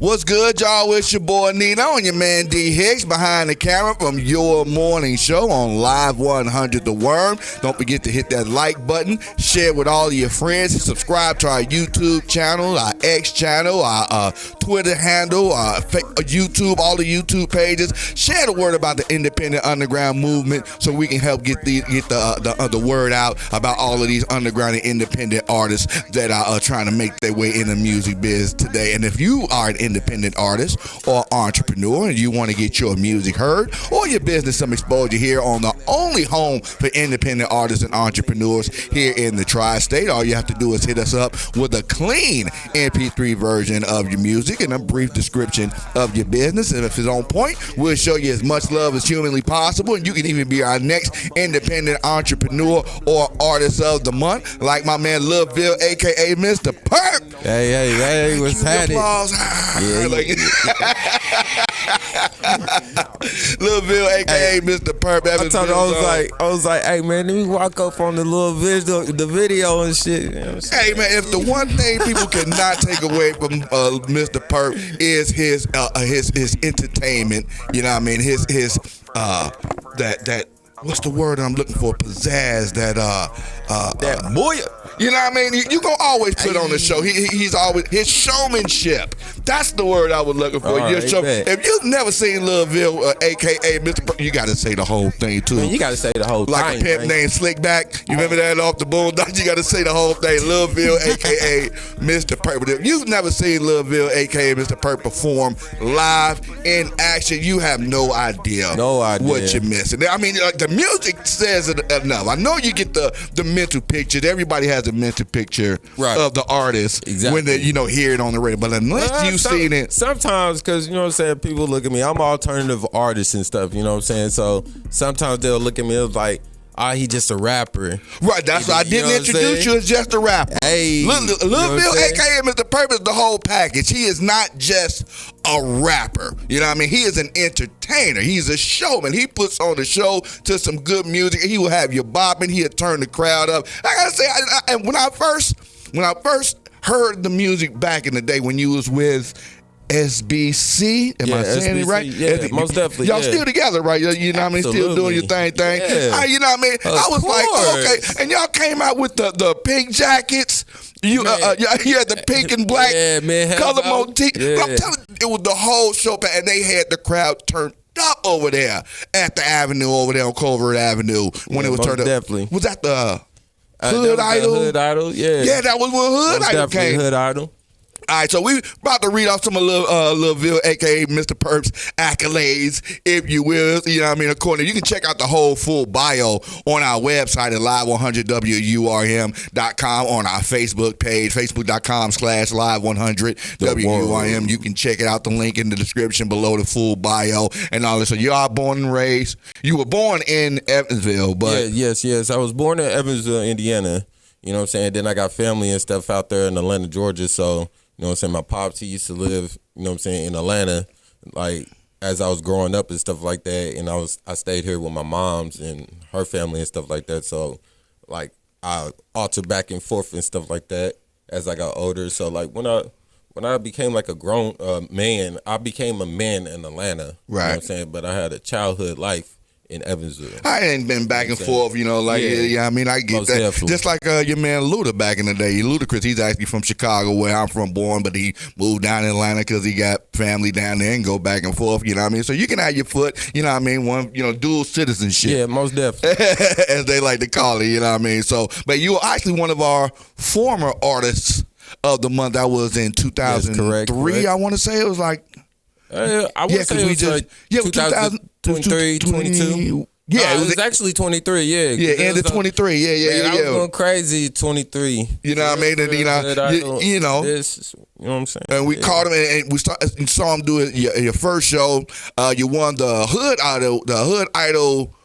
What's good, y'all? It's your boy Nino and your man D Hicks behind the camera from your morning show on Live 100 The WURM. Don't forget to hit that like button, share with all of your friends, and subscribe to our YouTube channel, our X channel, our Twitter handle, our YouTube, all the YouTube pages. Share the word about the independent underground movement so we can help get the word out about all of these underground and independent artists that are trying to make their way in the music biz today. And if you are an independent artist or entrepreneur and you want to get your music heard or your business some exposure here on the only home for independent artists and entrepreneurs here in the tri-state, all you have to do is hit us up with a clean MP3 version of your music and a brief description of your business. And if it's on point, we'll show you as much love as humanly possible, and you can even be our next independent entrepreneur or artist of the month, like my man Lil Ville, aka Mr Purp. Hey, what's happening? Yeah, like, Lil Ville, aka Mr Purp. I told him, I was like, hey man, let me walk up on the little video and shit. You know what I'm saying? Hey man, if the one thing people cannot take away from Mr Purp is his entertainment, you know what I mean? His that what's the word I'm looking for? Pizzazz, that boy. You know what I mean? You gonna always put on the show. He's always his showmanship. That's the word I was looking for. Your show. If you've never seen Lil Ville, aka Mr. Purp, you gotta say the whole thing too. Man, you gotta say the whole thing. Like a pimp named Slickback. You remember that off the Boondocks? You gotta say the whole thing. Lil Ville, aka Mr. Purp. But if you've never seen Lil Ville, aka Mr. Purp, perform live in action, you have no idea what you're missing. I mean, like, the music says it enough. I know you get the mental picture. Everybody has a mental picture of the artist when they hear it on the radio. But unless you've seen it, sometimes, because you know what I'm saying, people look at me. I'm an alternative artist and stuff. You know what I'm saying. So sometimes they'll look at me like, he just a rapper. Right, that's why I didn't introduce you as just a rapper. Hey, Lil Ville, aka Mr. Purp, is the whole package. He is not just a rapper. You know what I mean? He is an entertainer. He's a showman. He puts on the show to some good music. He will have you bopping. He'll turn the crowd up. I gotta say, when I first heard the music back in the day when you was with S.B.C. Am I saying it right? Yeah, most definitely. Y'all still together, right? You know what I mean? Still doing your thing. Yeah. You know what I mean? I was like, okay. And y'all came out with the pink jackets. You had the pink and black color motif. Yeah. But I'm telling you, it was the whole show, and they had the crowd turned up over there at the avenue over there on Covert Avenue when it was turned up. Definitely. Was that the Hood Idol? Hood Idol, yeah. Yeah, that was when Hood Idol came. Hood Idol. All right, so we about to read off some of Lil Ville, a.k.a. Mr. Purp's accolades, if you will. You know what I mean? According, you can check out the whole full bio on our website at live100wurm.com, on our Facebook page, facebook.com/live100wurm. You can check it out, the link in the description below the full bio and all this. So you are born and raised. You were born in Evansville, but... Yes. I was born in Evansville, Indiana. You know what I'm saying? Then I got family and stuff out there in Atlanta, Georgia, so... You know what I'm saying? My pops, he used to live, you know what I'm saying, in Atlanta, like, as I was growing up and stuff like that. And I stayed here with my mom's and her family and stuff like that. So, like, I altered back and forth and stuff like that as I got older. So, like, when I became, like, a grown man, I became a man in Atlanta. Right. You know what I'm saying? But I had a childhood life in Evansville. I ain't been back and forth, I mean, I get that. Definitely. Just like your man Luda back in the day. Ludacris, he's actually from Chicago, where I'm from, born, but he moved down to Atlanta because he got family down there and go back and forth, you know what I mean? So you can have your foot, you know what I mean, one, dual citizenship. Yeah, most definitely. As they like to call it, you know what I mean? So, but you were actually one of our former artists of the month. That was in 2003, correct. I want to say. It was like... I would say it was like 2023, 22. Yeah, it was actually 23. Yeah, end of 23. Yeah. I was going crazy 23. You know what I mean? And you know what I'm saying. And we caught him, and we saw him do your first show. You won the Hood Idol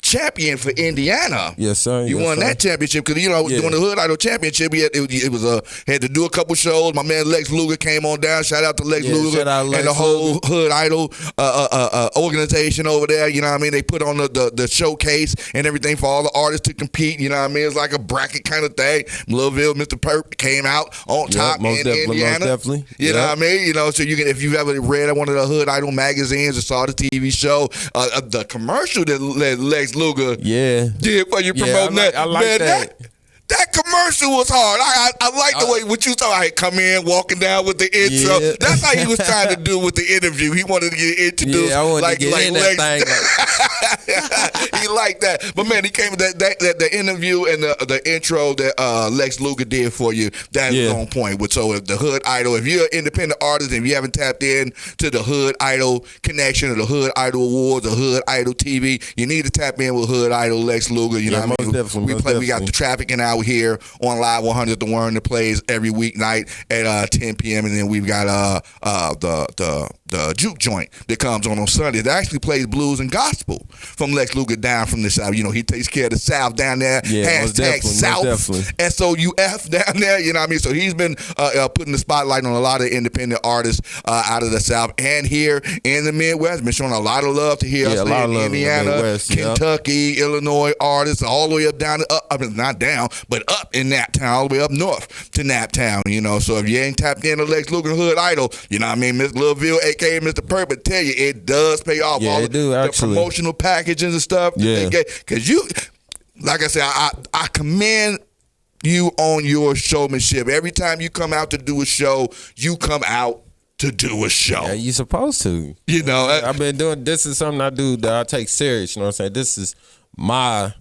champion for Indiana. Yes, sir. You won that championship because during the Hood Idol Championship, it was had to do a couple shows. My man Lex Luger came on down. Shout out to Lex Luger and the whole Hood Idol organization over there. You know what I mean? They put on the showcase and everything for all the artists to compete. You know what I mean? It's like a bracket kind of thing. Lil Ville, Mr Purp came out on top in Indiana. Most definitely. You know what I mean? So you can, if you've ever read one of the Hood Idol magazines or saw the TV show, the commercial that Lex Luger did for you promoting that. I like that. That commercial was hard. I like the way what you thought. I come in walking down with the intro. Yeah. That's how he was trying to do with the interview. He wanted to get introduced. Yeah, I wanted to get in that thing. He liked that. But man, he came with the interview and the intro that Lex Luger did for you. That is on point. So if the Hood Idol, if you're an independent artist and you haven't tapped in to the Hood Idol connection or the Hood Idol Awards or Hood Idol TV, you need to tap in with Hood Idol Lex Luger. You know what I mean? We got the Trafficking Hour here on Live 100 The WURM that plays every weeknight at 10 p.m. And then we've got the Juke Joint that comes on Sunday. That actually plays blues and gospel from Lex Luger down from the South. He takes care of the South down there. Yeah, South SOUF down there. You know what I mean? So he's been putting the spotlight on a lot of independent artists out of the South and here in the Midwest. Been showing a lot of love to here in Indiana, Midwest, Kentucky, Illinois artists all the way up down not down, but up in Naptown, all the way up north to Naptown, So if you ain't tapped into Lex Luger Hood Idol, you know what I mean, Miss Lil Ville, a.k.a. Mr. Purp, but tell you, it does pay off. Yeah, all the promotional packages and stuff. Yeah. Because you, like I said, I commend you on your showmanship. Every time you come out to do a show, you come out to do a show. Yeah, you supposed to. I've been doing, this is something I do that I take serious, you know what I'm saying? This is my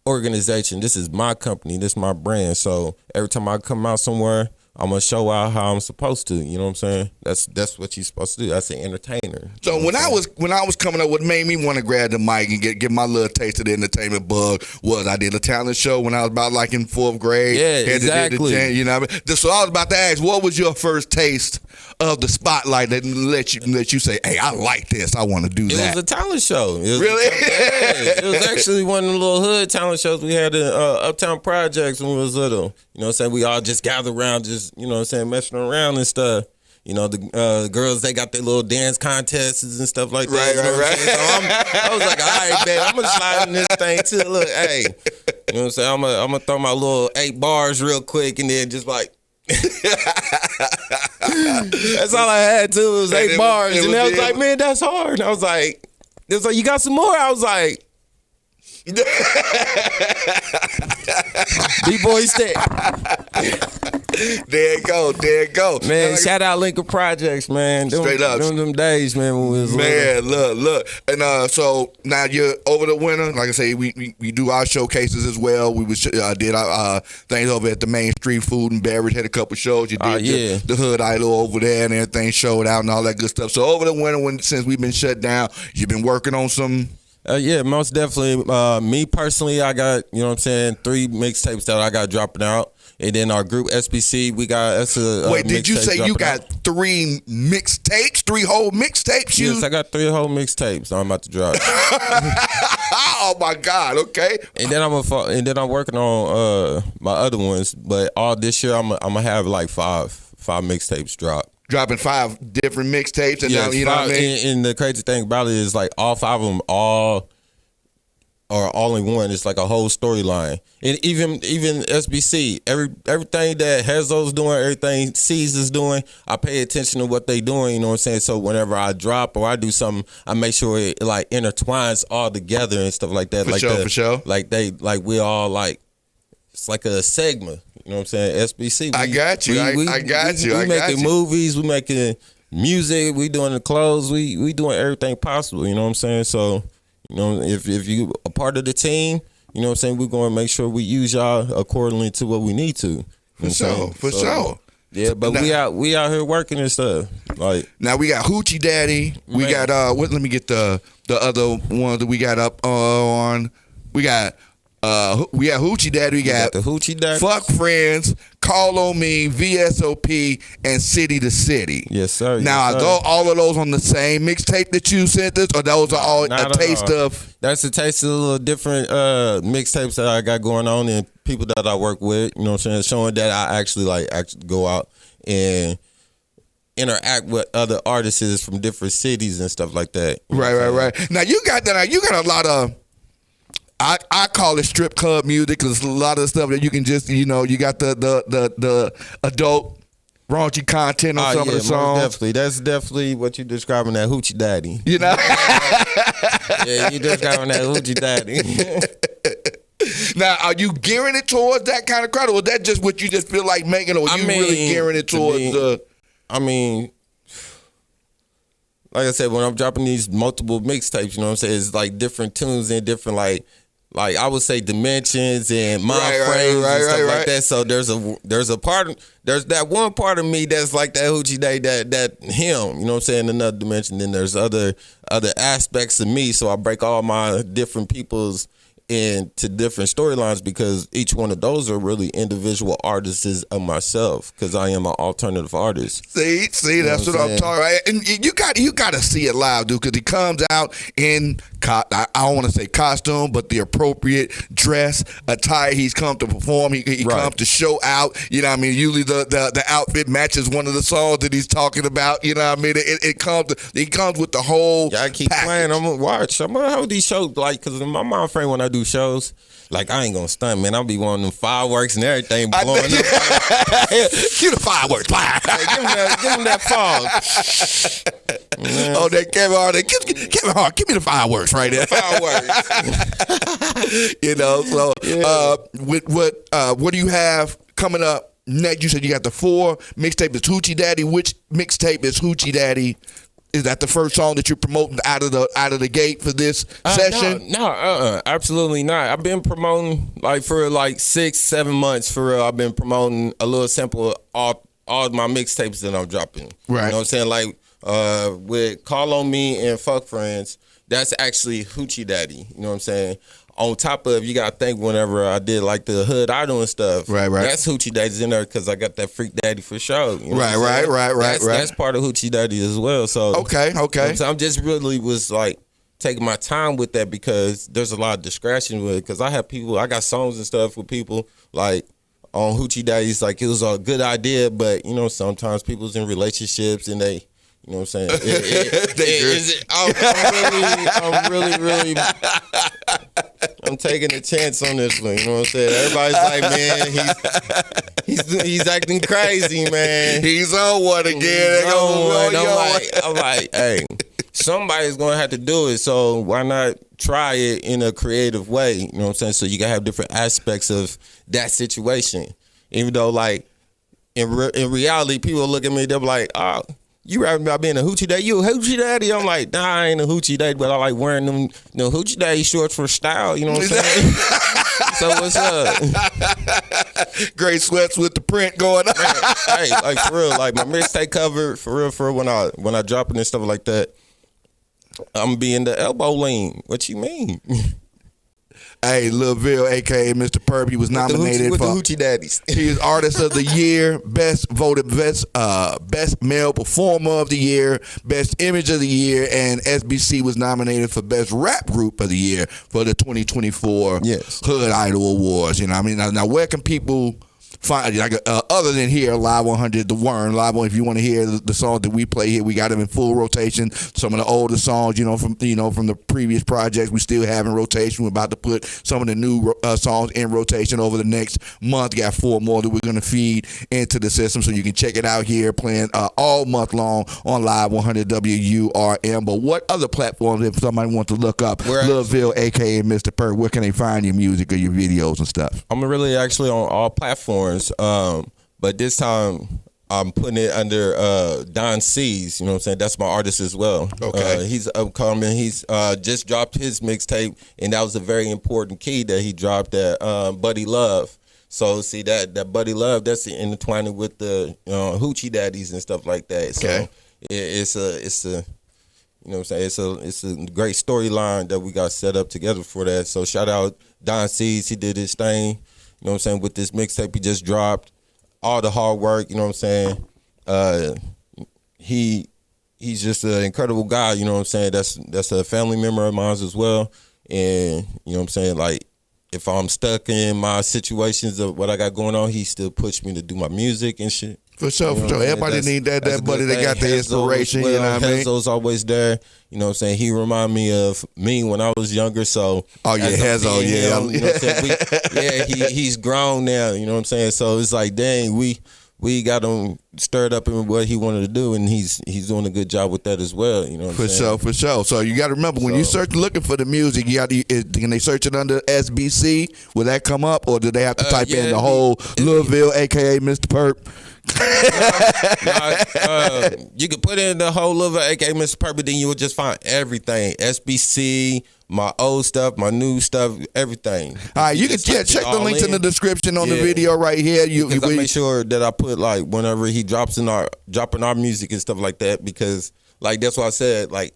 organization, this is my company, this is my brand. So every time I come out somewhere, I'm gonna show out how I'm supposed to. You know what I'm saying? That's what you're supposed to do. That's an entertainer. So when I was coming up, what made me want to grab the mic and get my little taste of the entertainment bug was I did a talent show when I was about like in 4th grade. Yeah, exactly. You know what I mean? So I was about to ask, what was your first taste of the spotlight that let you say, hey, I like this, I want to do that? It was a talent show. Really? It was actually one of the little hood talent shows we had in Uptown Projects when we was little. You know what I'm saying? We all just gathered around, just, you know what I'm saying, messing around and stuff. The girls, they got their little dance contests and stuff like that. Right. So I was like, all right, man, I'm going to slide in this thing too. Look, hey, you know what I'm saying? I'm going to throw my little 8 bars real quick and then just like. That's all I had too. It was 8 bars. And they was like, man, that's hard. And I was like, you got some more? I was like, B-boy step. There it go. Man, shout out Lincoln Projects, man. Straight up. Them days, man, when we was little. Look. And so now you're over the winter. Like I say, we do our showcases as well. We did our things over at the Main Street Food and Beverage. Had a couple shows. You did the Hood Idol over there and everything showed out and all that good stuff. So over the winter, since we've been shut down, you've been working on some. Yeah, most definitely. Me personally, I got, you know what I'm saying, 3 mixtapes that I got dropping out. And then our group S.B.C, we got Wait, did you say you got 3 mixtapes? 3 whole mixtapes? Yes, I got 3 whole mixtapes I'm about to drop. Oh my God! Okay. And then I'm working on my other ones, but all this year I'm gonna have like 5 mixtapes drop. Dropping 5 different mixtapes, and now, you know what I mean. And the crazy thing about it is like all 5 of them all in one. It's like a whole storyline. And even S.B.C, everything that Hezo's doing, everything C's is doing, I pay attention to what they doing. You know what I'm saying? So whenever I drop or I do something, I make sure it like intertwines all together and stuff like that. For sure. Like we all like. It's like a segment, you know what I'm saying? S.B.C. I got you. I got you. We making movies, we making music, we doing the clothes, we doing everything possible, you know what I'm saying? So, you know, if you a part of the team, you know what I'm saying, we're going to make sure we use y'all accordingly to what we need to. For sure. Yeah, but now, we out here working and stuff. Like now we got Hoochie Daddy. We got let me get the other ones that we got up on. We got We got Hoochie Daddy. We got the Hoochie Daddy. Fuck Friends, Call on Me, VSOP, and City to City. Yes, sir. Now, yes, are sir. all of those on the same mixtape that you sent us, or those are all a taste of? That's a taste of a little different mixtapes that I got going on and people that I work with. You know what I'm saying? Showing that I actually go out and interact with other artists from different cities and stuff like that. Right. Now you got a lot of. I call it strip club music because a lot of the stuff that you can just you got the adult raunchy content on some of the songs. Definitely, that's definitely what you describing that Hoochie Daddy. You know, yeah, you describing that Hoochie Daddy. Now, are you gearing it towards that kind of crowd, or is that just what you just feel like making, or you really gearing it towards the? I mean, like I said, when I'm dropping these multiple mixtapes, you know what I'm saying, it's like different tunes and different like I would say dimensions and mind frames and stuff like that. So there's that one part of me that's like that Hoochie Day, that him, you know what I'm saying, another dimension. Then there's other aspects of me. So I break all my different people's into different storylines because each one of those are really individual artists of myself because I am an alternative artist. See, that's what I'm talking about. And you got to see it live, dude, because he comes out in, I don't want to say costume, but the appropriate dress, attire. He's come to perform. He comes to show out. You know what I mean? Usually the outfit matches one of the songs that he's talking about. You know what I mean? He comes with the whole I keep package. playing. I'm going to watch. I'm going to hold these shows, like, because in my mind frame when I do shows, like, I ain't gonna stunt, man. I'll be wanting them fireworks and everything blowing up. Cue the fireworks. Hey, give them that fog. Oh, that Kevin Hart. Kevin Hart, give me the fireworks right there. Fireworks. So what do you have coming up next? You said you got the 4 mixtape is Hoochie Daddy. Which mixtape is Hoochie Daddy? Is that the first song that you're promoting out of the gate for this session? No, absolutely not. I've been promoting for 6-7 months for real. I've been promoting a little sample of all my mixtapes that I'm dropping. Right. You know what I'm saying? With Call on Me and Fuck Friends, that's actually Hoochie Daddy. You know what I'm saying? On top of, you got to think whenever I did the hood idol and stuff. Right. That's Hoochie Daddy's in there because I got that Freak Daddy for sure. You know Right. That's part of Hoochie Daddy as well. So okay. You know I'm just really was taking my time with that because there's a lot of discretion with it. Because I got songs and stuff with people on Hoochie Daddy's it was a good idea, but sometimes people's in relationships and they. You know what I'm saying? I'm taking a chance on this one. You know what I'm saying? Everybody's like, man, he's acting crazy, man. He's on one again. I'm like, hey, somebody's gonna have to do it. So why not try it in a creative way? You know what I'm saying? So you gotta have different aspects of that situation. Even though, in reality, people look at me, they're like, oh. You rapping about being a hoochie daddy? You a hoochie daddy? I'm like, nah, I ain't a hoochie daddy, but I like wearing them. Hoochie daddy shorts for style. You know what I'm saying? So what's up? Great sweats with the print going on. Hey, for real, my mixtape cover for real. When I drop it and stuff like that, I'm being the elbow lean. What you mean? Hey, Lil Ville, a.k.a. Mr. Purp, he was nominated with for the Hoochie Daddies. He is Artist of the Year, Best Male Performer of the Year, Best Image of the Year, and S.B.C. was nominated for Best Rap Group of the Year for the 2024 Hood Idol Awards. You know what I mean? Now where can people find other than here, Live 100, the WURM, Live 100, if you want to hear the songs that we play here, we got them in full rotation. Some of the older songs, from the previous projects, we still have in rotation. We're about to put some of the new songs in rotation over the next month. Got 4 more that we're going to feed into the system, so you can check it out here, playing all month long on Live 100 WURM. But what other platforms, if somebody wants to look up Lil Ville, a.k.a. Mr. Purp, where can they find your music or your videos and stuff? I'm really actually on all platforms. But this time I'm putting it under Don C's. You know what I'm saying? That's my artist as well. Okay. He's upcoming. He's just dropped his mixtape, and that was a very important key that he dropped at Buddy Love. So see that Buddy Love, that's intertwining with the Hoochie Daddies and stuff like that. So okay. it's You know what I'm saying? It's a great storyline that we got set up together for that. So shout out Don C's. He did his thing. You know what I'm saying? With this mixtape he just dropped. All the hard work, you know what I'm saying? He's just an incredible guy, you know what I'm saying? That's a family member of mine as well. And you know what I'm saying? Like, if I'm stuck in my situations of what I got going on, he still pushed me to do my music and shit. For sure, for sure. Everybody need that buddy that got the inspiration, you know what I mean? Hezo's always there. You know what I'm saying? He remind me of me when I was younger, so. Oh, yeah, Hezo, yeah. You know what I'm saying? He's grown now, you know what I'm saying? So it's like, dang, we got him stirred up in what he wanted to do, and he's doing a good job with that as well. You know what I'm saying? For sure. So you got to remember, when you search looking for the music, can they search it under S.B.C? Will that come up, or do they have to type in the whole Lil Ville, a.k.a. Mr. Purp? You can put in the whole Lil Ville, a.k.a. Mr. Purp, but then you will just find everything. S.B.C, my old stuff, my new stuff, everything. All right, you can check the links in the description on the video right here. I make sure that I put, like, whenever he dropping our music and stuff like that, because, like, that's why I said, like,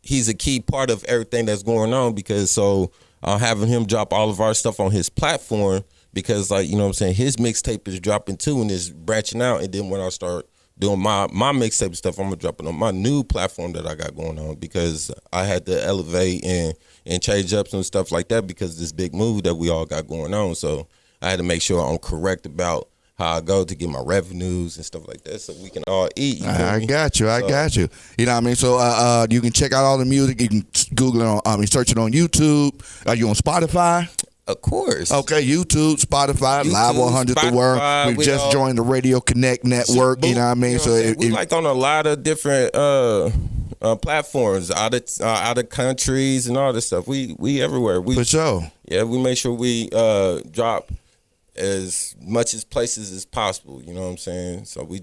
he's a key part of everything that's going on, because so having him drop all of our stuff on his platform, because, like, you know what I'm saying, his mixtape is dropping too and is branching out, and then when I start doing my mixtape stuff, I'm gonna drop it on my new platform that I got going on, because I had to elevate and change up some stuff like that because of this big move that we all got going on. So I had to make sure I'm correct about how I go to get my revenues and stuff like that, so we can all eat. I got you. You know what I mean? So you can check out all the music. You can Google it search it on YouTube. Are you on Spotify? Of course. Okay, YouTube, Spotify, Live 100 The WURM. We've just joined the Radio Connect network. You know what I mean? So we like on a lot of different platforms, out of countries and all this stuff. We everywhere. For sure. Yeah, we make sure we drop as much as places as possible. You know what I'm saying? So we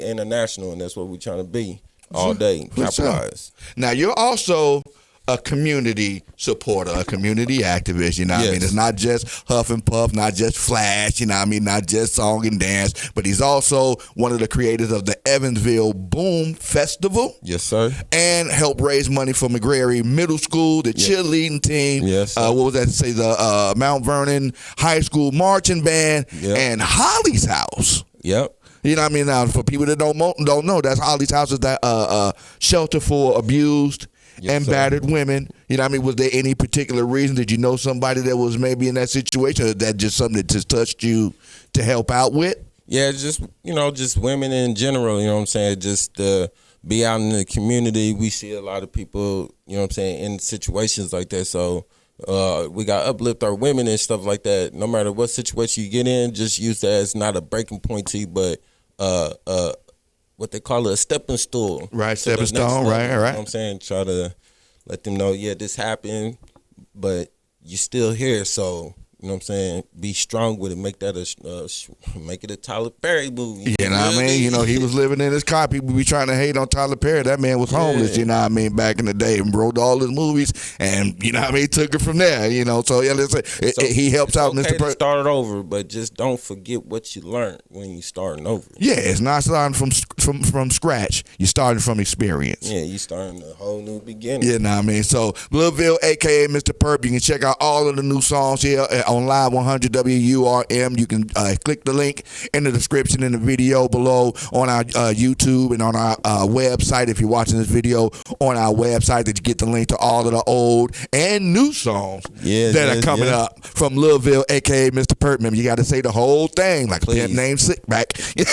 international, and that's what we're trying to be all day. Capitalize. Sure. Now you're also a community supporter, a community activist, you know what I mean? It's not just huff and puff, not just flash, you know what I mean? Not just song and dance, but he's also one of the creators of the Evansville BOOM FESTIVAL. Yes, sir. And help raise money for McGary Middle School, the cheerleading team. Yes. What was that to say? The Mount Vernon High School marching band and Holly's House. Yep. You know what I mean? Now, for people that don't know, that's Holly's House, is that shelter for abused and battered women. You know what I mean? Was there any particular reason? Did you know somebody that was maybe in that situation, or is that just something that just touched you to help out with? Yeah, just women in general, you know what I'm saying? Just be out in the community. We see a lot of people, you know what I'm saying, in situations like that. So we got to uplift our women and stuff like that. No matter what situation you get in, just use that as not a breaking point to you, but what they call it, a stepping stool. Right, stepping stone, right. You know what I'm saying? Try to let them know, this happened, but you're still here, so, you know what I'm saying, be strong with it. Make that make it a Tyler Perry movie. You know what I mean? You know, he was living in his car. People be trying to hate on Tyler Perry. That man was homeless, you know what I mean, back in the day, and wrote all his movies, and, you know what I mean, took it from there, you know. So, he helps out Mr. Purp. Start over, but just don't forget what you learned when you starting over. Yeah, it's not starting from scratch. You're starting from experience. Yeah, you starting a whole new beginning. You know what I mean? So, Lil Ville, a.k.a. Mr. Purp, you can check out all of the new songs here on Live 100 WURM. You can click the link in the description in the video below on our YouTube and on our website. If you're watching this video on our website, that you get the link to all of the old and new songs that are coming up from Lil Ville, a.k.a. Mr. Purp. Remember, you got to say the whole thing, like a pimp named Sickback. You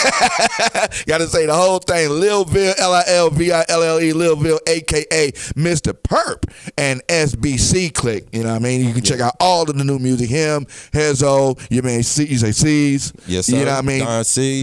got to say the whole thing. Lil Ville, Lilville, Lil Ville, a.k.a. Mr. Purp, and S.B.C. click. You know what I mean? You can check out all of the new music. Him, Hezo, you say C's. Yes, sir. You know what I mean?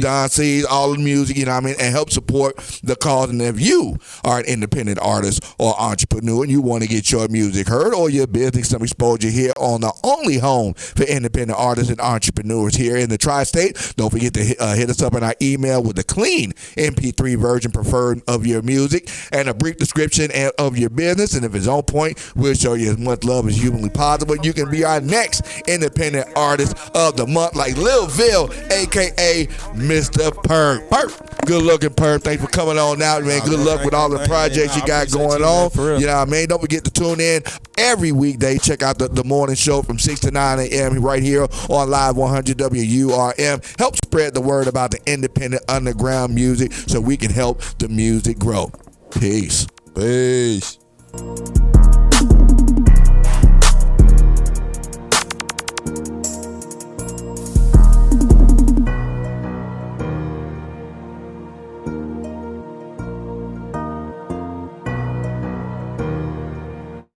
Don C's, all of the music, you know what I mean? And help support the cause. And if you are an independent artist or entrepreneur and you want to get your music heard or your business some exposure here on the only home for independent artists and entrepreneurs here in the tri-state, don't forget to hit us up in our email with a clean MP3 version preferred of your music and a brief description of your business. And if it's on point, we'll show you as much love as humanly possible. You can be our next independent artist of the month, like Lil Ville, a.k.a. Mr. Purp. Good looking, Perp. Thanks for coming on out, man. Good luck with all the projects you got going on. You know what I mean? Don't forget to tune in every weekday. Check out the morning show from 6 to 9 a.m. right here on Live 100 WURM. Help spread the word about the independent underground music so we can help the music grow. Peace. Peace.